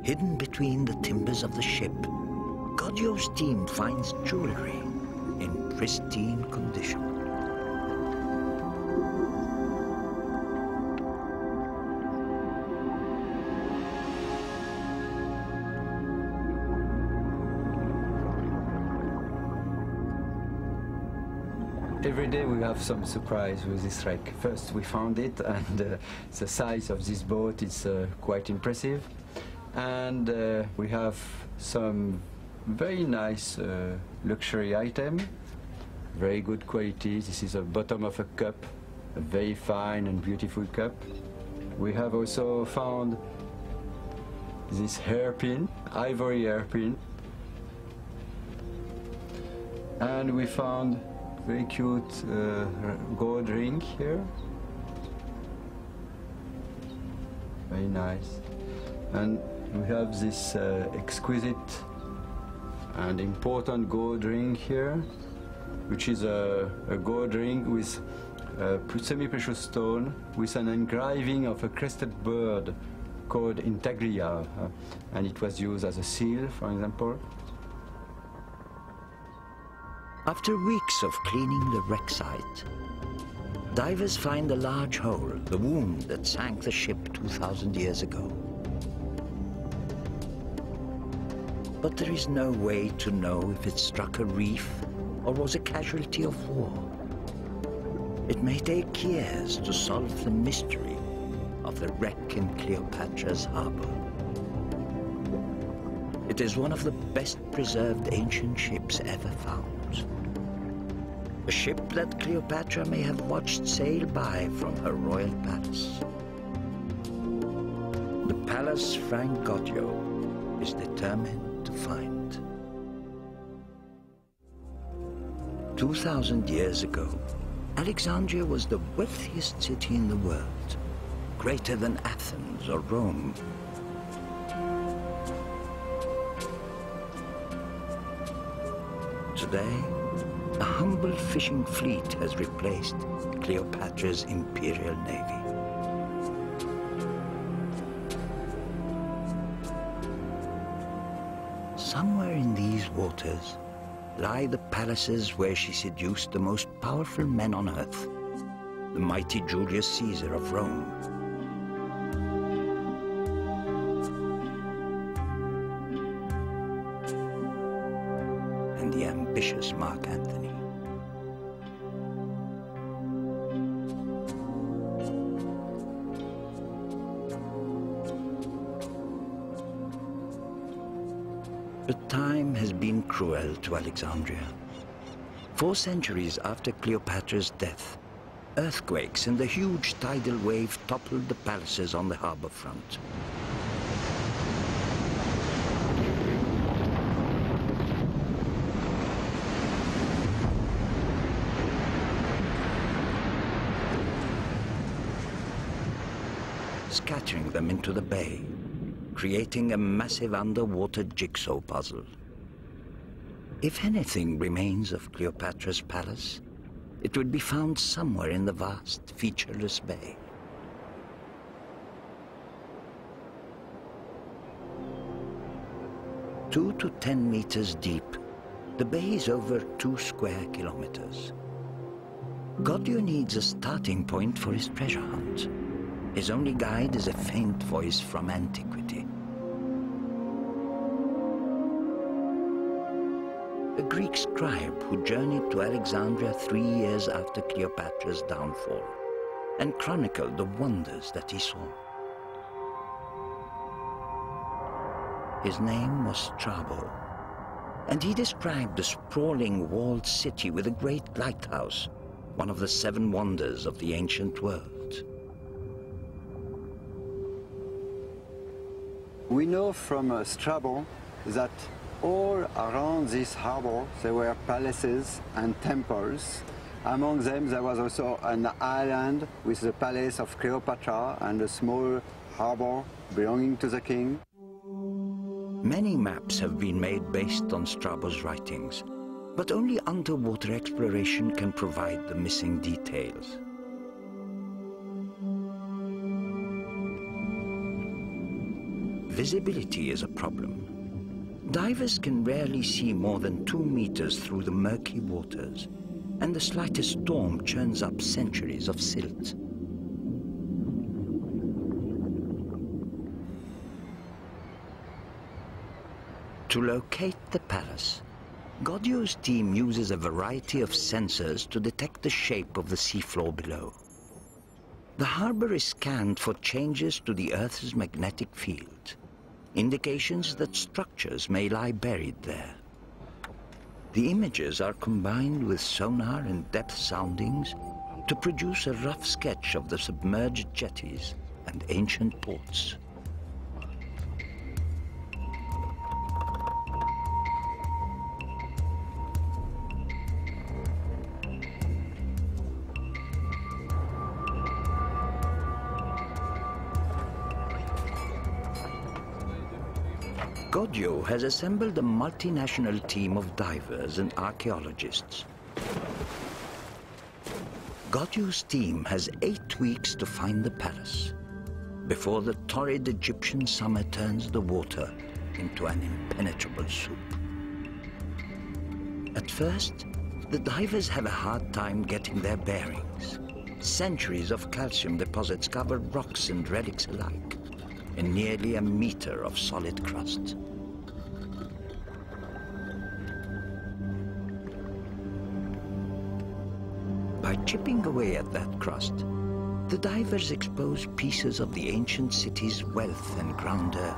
Hidden between the timbers of the ship, Godio's team finds jewelry in pristine condition. Every day we have some surprise with this wreck. First we found it, and the size of this boat is quite impressive. And we have some very nice luxury item, very good quality. This is the bottom of a cup, a very fine and beautiful cup. We have also found this hairpin, ivory hairpin. And we found very cute gold ring here. Very nice. And we have this exquisite and important gold ring here, which is a gold ring with semi-precious stone with an engraving of a crested bird called Intaglia, and it was used as a seal, for example. After weeks of cleaning the wreck site, divers find a large hole, the wound that sank the ship 2,000 years ago. But there is no way to know if it struck a reef or was a casualty of war. It may take years to solve the mystery of the wreck in Cleopatra's harbor. It is one of the best preserved ancient ships ever found. A ship that Cleopatra may have watched sail by from her royal palace. The palace Frank Godio is determined to find. 2,000 years ago, Alexandria was the wealthiest city in the world, greater than Athens or Rome. Today, a humble fishing fleet has replaced Cleopatra's imperial navy. Somewhere in these waters lie the palaces where she seduced the most powerful men on earth, the mighty Julius Caesar of Rome, and the ambitious Mark Antony. But time has been cruel to Alexandria. 4 centuries after Cleopatra's death, earthquakes and a huge tidal wave toppled the palaces on the harbor front. Scattering them into the bay, creating a massive underwater jigsaw puzzle. If anything remains of Cleopatra's palace, it would be found somewhere in the vast, featureless bay. Two to 10 meters deep, the bay is over 2 square kilometers. Godio needs a starting point for his treasure hunt. His only guide is a faint voice from antiquity. A Greek scribe who journeyed to Alexandria 3 years after Cleopatra's downfall and chronicled the wonders that he saw. His name was Strabo, and he described a sprawling walled city with a great lighthouse, one of the 7 wonders of the ancient world. We know from Strabo that all around this harbor there were palaces and temples. Among them there was also an island with the palace of Cleopatra and a small harbor belonging to the king. Many maps have been made based on Strabo's writings, but only underwater exploration can provide the missing details. visibility is a problem. Divers can rarely see more than 2 meters through the murky waters, and the slightest storm churns up centuries of silt. To locate the palace, Godio's team uses a variety of sensors to detect the shape of the seafloor below. The harbor is scanned for changes to the Earth's magnetic field, indications that structures may lie buried there. The images are combined with sonar and depth soundings to produce a rough sketch of the submerged jetties and ancient ports. Godio has assembled a multinational team of divers and archaeologists. Godio's team has 8 weeks to find the palace before the torrid Egyptian summer turns the water into an impenetrable soup. At first, the divers have a hard time getting their bearings. Centuries of calcium deposits cover rocks and relics alike, and nearly a meter of solid crust. By chipping away at that crust, the divers expose pieces of the ancient city's wealth and grandeur.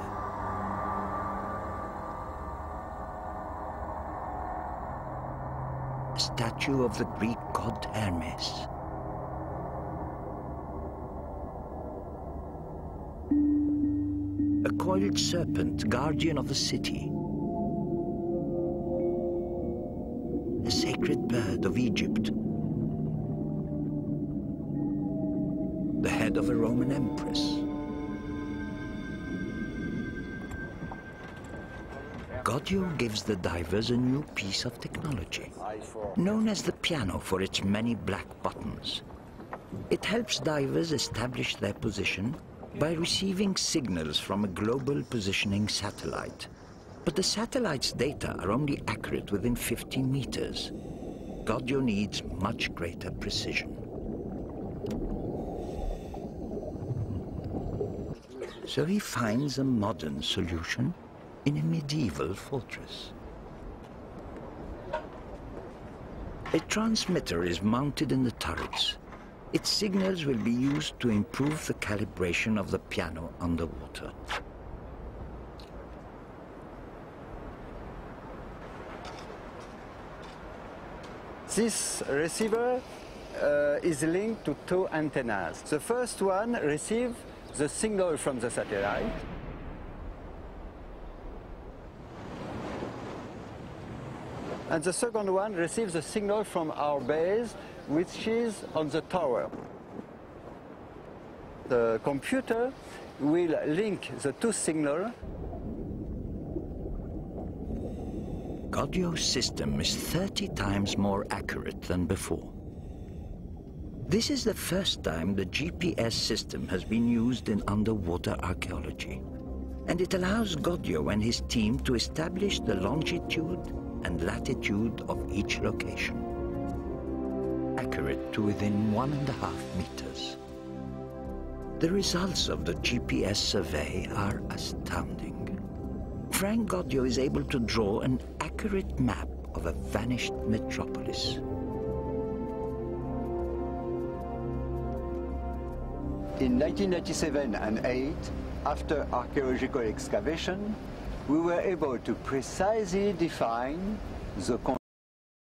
A statue of the Greek god Hermes. A coiled serpent, guardian of the city. A sacred bird of Egypt. The head of a Roman empress. Godio gives the divers a new piece of technology, known as the piano for its many black buttons. It helps divers establish their position by receiving signals from a global positioning satellite. But the satellite's data are only accurate within 50 meters. Godio needs much greater precision. So he finds a modern solution in a medieval fortress. A transmitter is mounted in the turrets. Its signals will be used to improve the calibration of the piano underwater. This receiver is linked to 2 antennas. The first one receives the signal from the satellite. And the second one receives the signal from our base, which is on the tower. The computer will link the 2 signals. Godio's system is 30 times more accurate than before. This is the first time the GPS system has been used in underwater archaeology, and it allows Godio and his team to establish the longitude and latitude of each location, accurate to within 1.5 meters. The results of the GPS survey are astounding. Frank Godio is able to draw an accurate map of a vanished metropolis. In 1997 and 8, after archaeological excavation, we were able to precisely define the